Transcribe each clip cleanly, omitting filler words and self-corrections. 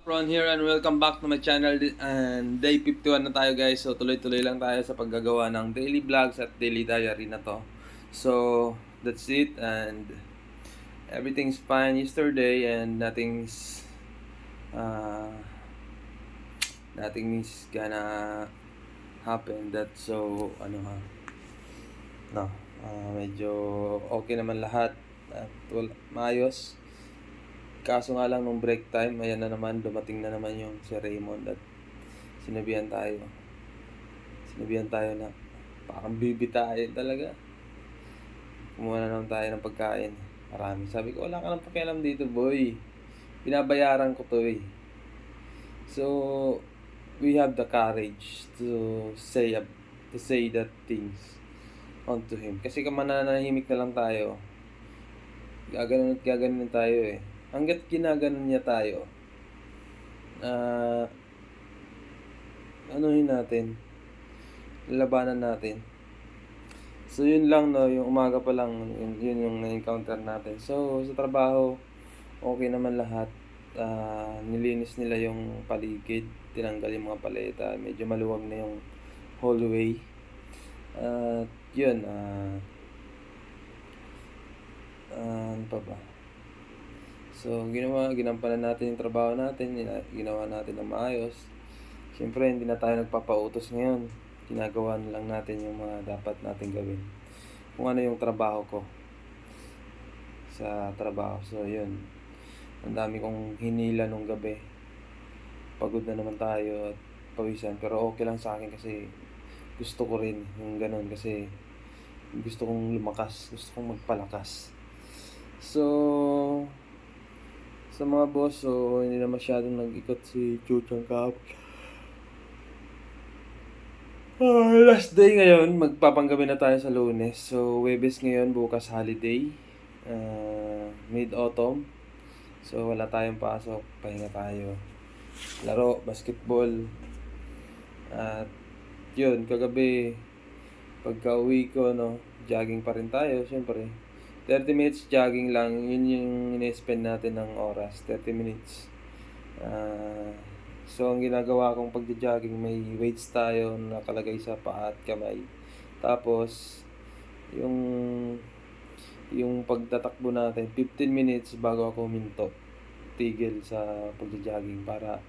Ron here and welcome back to my channel and day 51 na tayo guys. So tuloy-tuloy lang tayo sa paggagawa ng daily vlogs at daily diary na to. So that's it and everything's fine yesterday and uh, nothing's gonna happen that so medyo okay naman lahat at maayos. Kaso nga lang nung break time, ayan na naman, dumating na naman yung si Raymond at sinabihan tayo. Sinabihan tayo na parang bibitayin talaga. Kumuha na naman tayo ng pagkain. Marami. Sabi ko, wala ka nang pakialam dito, boy. Binabayaran ko to eh. So, we have the courage to say that things onto him. Kasi kung mananahimik na lang tayo, gaganon at gaganon tayo eh. Hanggat ginaganon niya tayo, anuhin natin, labanan natin. So yun lang no, yung umaga pa lang, yun yung na-encounter natin. So sa trabaho, okay naman lahat. Nilinis nila yung paligid, tinanggal yung mga paleta, medyo maluwag na yung hallway. Yun, ano pa ba? So, ginampanan natin yung trabaho natin, ginawa natin ng maayos. Siyempre, hindi na tayo nagpapautos ngayon. Ginagawa na lang natin yung mga dapat natin gawin. Kung ano yung trabaho ko sa trabaho. So, yun. Ang dami kong hinila nung gabi. Pagod na naman tayo at pawisan. Pero okay lang sa akin kasi gusto ko rin yung ganun. Kasi gusto kong lumakas. Gusto kong magpalakas. So, sa mga boss, so hindi na masyadong nag-ikot si Chuchang kahapon. Last day ngayon, magpapanggabi na tayo sa Lunes. So, Webes ngayon, bukas holiday. Mid-autumn. So, wala tayong pasok. Pahinga tayo. Laro, basketball. At yun, kagabi, pagka uwi ko, jogging pa rin tayo, syempre. 30 minutes jogging lang, yun yung in-spend natin ng oras, 30 minutes. So, ang ginagawa kong pagja-jogging, may weights tayo nakalagay sa paa at kamay. Tapos, yung pagtatakbo natin, 15 minutes bago ako huminto. Tigil sa pagja-jogging para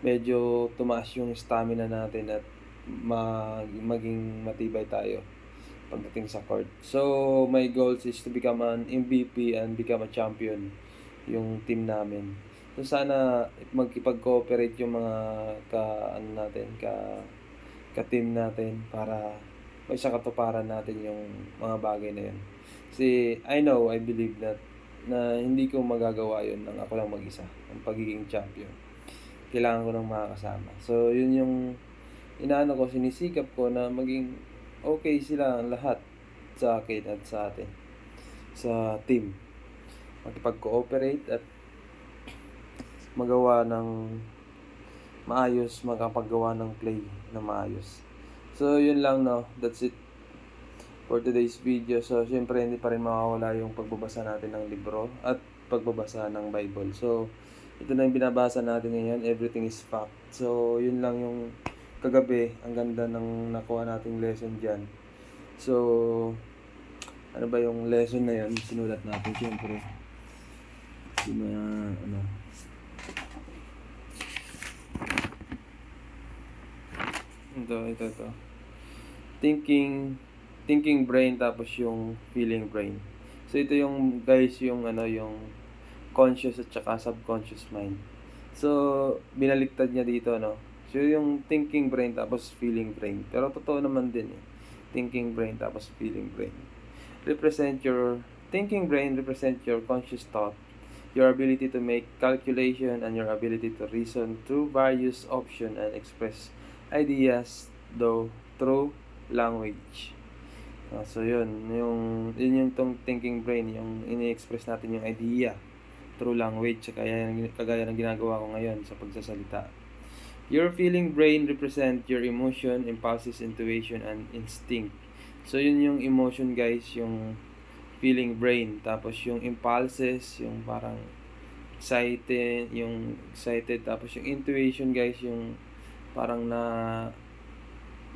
medyo tumaas yung stamina natin at maging matibay tayo pagdating sa court. So, my goals is to become an MVP and become a champion yung team namin. So, sana magkipag-cooperate yung mga ka-team natin para may sa katuparan natin yung mga bagay na yun. Kasi I believe that na hindi ko magagawa yun nang ako lang mag-isa, ang pagiging champion. Kailangan ko ng mga kasama. So, yun yung sinisikap ko na maging okay sila lahat sa akin at sa atin, sa team. Makipag-cooperate at magawa ng maayos, makapaggawa ng play na maayos. So, yun lang that's it for today's video. So, syempre hindi pa rin mawawala yung pagbabasa natin ng libro at pagbabasa ng Bible. So, ito na yung binabasa natin ngayon, everything is fact. So, yun lang yung kagabi, ang ganda ng nakuha nating lesson dyan. So, ano ba yung lesson na yan? Sinulat natin siyempre. Ito. Thinking brain tapos yung feeling brain. So, ito yung guys, yung conscious at saka subconscious mind. So, binaliktad niya dito, So, yung thinking brain tapos feeling brain. Pero totoo naman din eh. Thinking brain tapos feeling brain. Thinking brain represent your conscious thought, your ability to make calculation, and your ability to reason through various options and express ideas through language. So, yun yung thinking brain, yung ini-express natin yung idea through language, kagaya ng ginagawa ko ngayon sa pagsasalita. Your feeling brain represent your emotion, impulses, intuition, and instinct. So, yun yung emotion guys, yung feeling brain. Tapos yung impulses, yung parang excited, tapos yung intuition guys, yung parang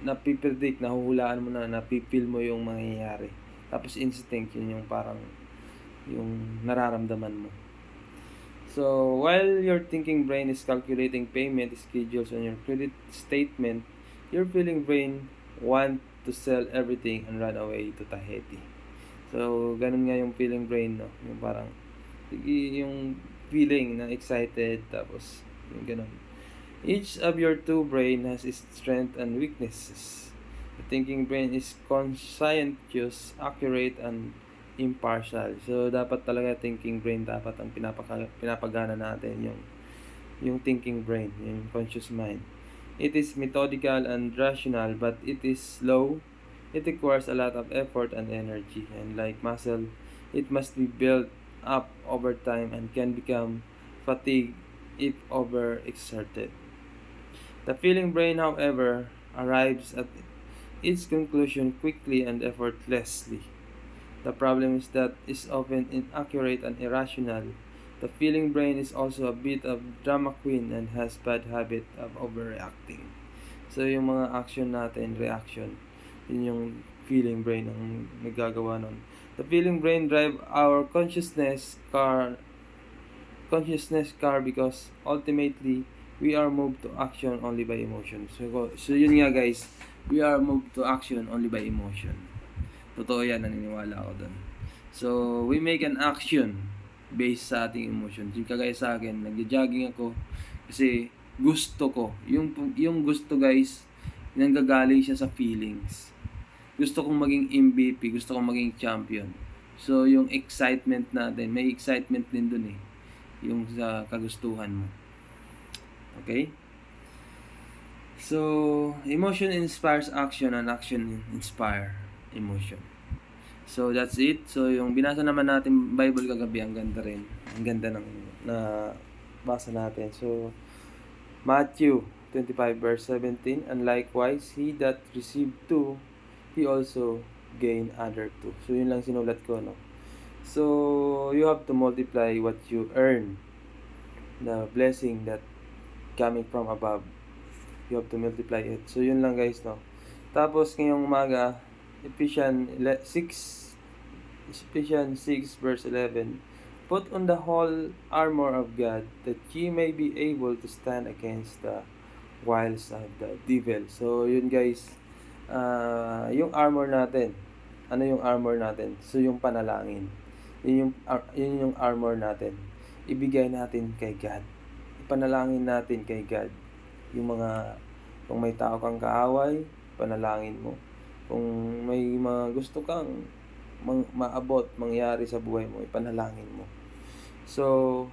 napi-predict, nahuhulaan mo na, nafi-feel mo yung mangyayari. Tapos instinct, yun yung parang yung nararamdaman mo. So, while your thinking brain is calculating payment schedules on your credit statement, your feeling brain want to sell everything and run away to Tahiti. So, ganun nga yung feeling brain, no? Yung parang, yung feeling na excited, tapos, yung ganun. Each of your two brain has its strengths and weaknesses. The thinking brain is conscientious, accurate, and impartial. So, dapat talaga thinking brain dapat ang pinapagana natin, yung thinking brain, yung conscious mind. It is methodical and rational, but it is slow. It requires a lot of effort and energy, and like muscle, it must be built up over time and can become fatigued if overexerted. The feeling brain, however, arrives at its conclusion quickly and effortlessly. The problem is that it's often inaccurate and irrational. The feeling brain is also a bit of drama queen and has bad habit of overreacting. So yung mga action natin, reaction, yun yung feeling brain ang nagagawa nun. The feeling brain drive our consciousness car because ultimately we are moved to action only by emotion. So yun nga guys, we are moved to action only by emotion. Totoo yan, naniniwala ako doon. So, we make an action based sa ating emotion. Yung kagaya sa akin, nag-jogging ako kasi gusto ko. Yung gusto guys, nanggagaling siya sa feelings. Gusto kong maging MVP, gusto kong maging champion. So, yung excitement natin, may excitement din dun eh. Yung sa kagustuhan mo. Okay? So, emotion inspires action and action inspire emotion. So, that's it. So, yung binasa naman natin Bible kagabi, ang ganda rin. Ang ganda ng basa natin. So, Matthew 25 verse 17, and likewise, he that received two, he also gained other two. So, yun lang sinulat ko, no? So, you have to multiply what you earn. The blessing that coming from above. You have to multiply it. So, yun lang guys, no? Tapos, ngayong umaga, Ephesians 6 verse 11, put on the whole armor of God, that ye may be able to stand against the wiles of the devil. So, yun guys, yung armor natin. Ano yung armor natin? So, yung panalangin. Yun yung armor natin. Ibigay natin kay God. Ipanalangin natin kay God. Kung may tao kang kaaway, panalangin mo. Kung may mga gusto kang maabot, mangyari sa buhay mo, ipanalangin mo. So,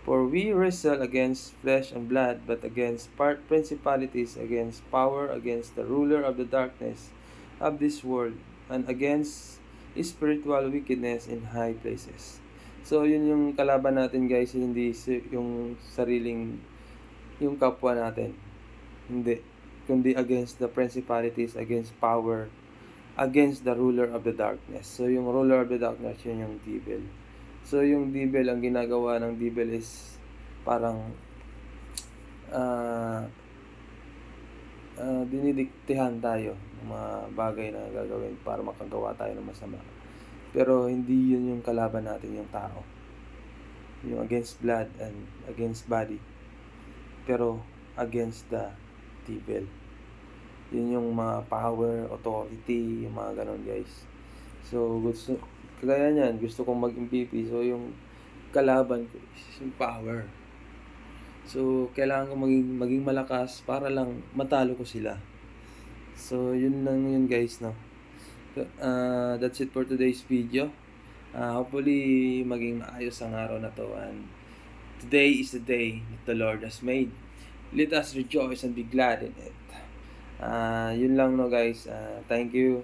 for we wrestle against flesh and blood, but against principalities, against power, against the ruler of the darkness of this world, and against spiritual wickedness in high places. So, yun yung kalaban natin guys, hindi yung yung kapwa natin. Hindi. Kundi against the principalities, against power, against the ruler of the darkness. So, yung ruler of the darkness, yun yung devil. So, yung devil, ang ginagawa ng devil is parang dinidiktihan tayo ng mga bagay na gagawin para makagawa tayo ng masama. Pero, hindi yun yung kalaban natin, yung tao. Yung against blood and against body. Pero, against the devil. Yun yung mga power, authority, yung mga ganon guys. So, kagaya niyan, gusto kong mag-MVP. So, yung kalaban ko is yung power. So, kailangan ko maging malakas para lang matalo ko sila. So, yun lang yun guys, no? That's it for today's video. Hopefully, maging maayos ang araw na to. And today is the day that the Lord has made. Let us rejoice and be glad in it. Yun lang no guys. Thank you.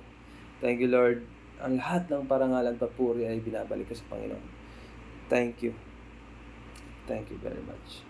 Thank you Lord. Ang lahat ng parangalan, papuri ay binabalik ko sa Panginoon. Thank you. Thank you very much.